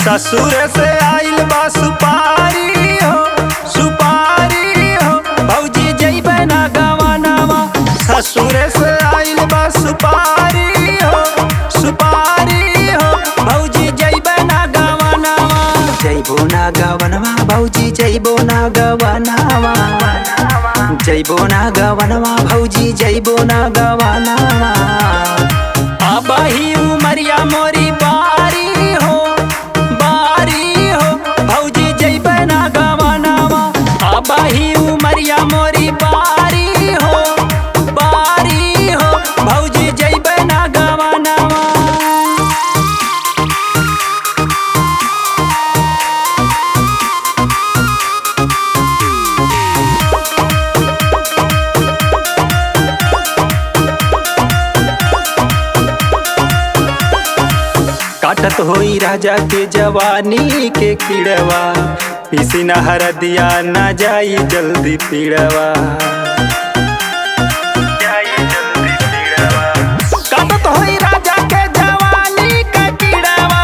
ससुर से आइल बा सुपारी हो, सुपारी हो भौजी जइबे ना गवनवा। ससुर से आइल बा सुपारी हो, सुपारी हो भौजी जइबे ना गवनवा। जइबो ना गवनवा भौजी जइबो ना गवनवा, जइबो ना गवनवा भौजी जइबो ना गवनवा। अबही उमरिया मोरी बारी हो, बारी हो भौजी जइबे ना गवनवा। अबही उमरिया मोरी बारी हो, बारी हो भौजी जइबे ना गवनवा। काटत होई राजा के जवानी के कीड़वा, पीसी न हरदिया न जाई जल्दी पीड़वा। काटत होई राजा के जवानी के कीड़वा,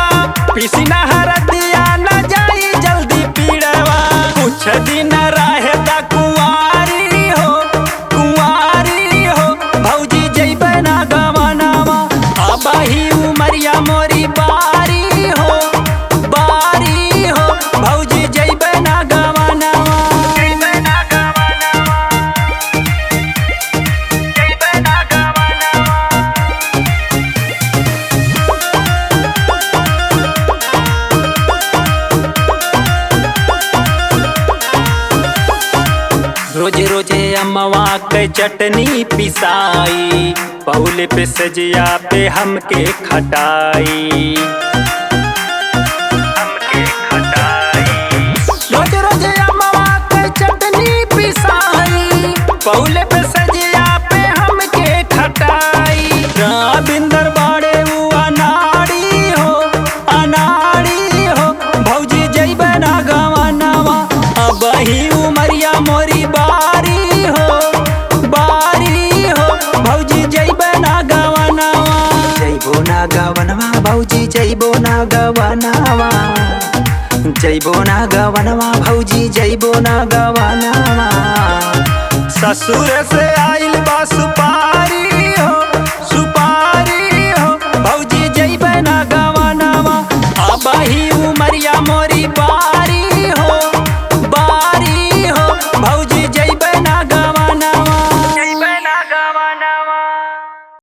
पीसी न हरदिया न जाई जल्दी पीड़वा। कुछ दिन रहे दा कुंवारी हो, कुंवारी हो भौजी जइबे ना गवनवा। अबही उमरिया मोरी बारी हो, बारी हो भौजी जइबे ना गवनवा। जइबे ना गवनवा, जइबे ना गवनवा। रोजे रोजे अम्मवा के चटनी पिसाई, पौले पे सजिया पे हमके खटाई, हमके खटाई। रोजे रोजे अम्मवा के चटनी पिसाई, पौले पे सजिया पे हमके खटाई। रविंदर बाड़े उ अनाड़ी हो, अनाड़ी हो भौजी जइबे ना गवनवा। अबही उमरिया मोरी बारी हो, बारी हो भौजी जइबे ना गवनवा। जइबो ना गवनवा भौजी जइबो ना गवनवा, जइबो ना गवनवा भौजी जइबो ना गवनवा। ससुर से आइल बा सुपारी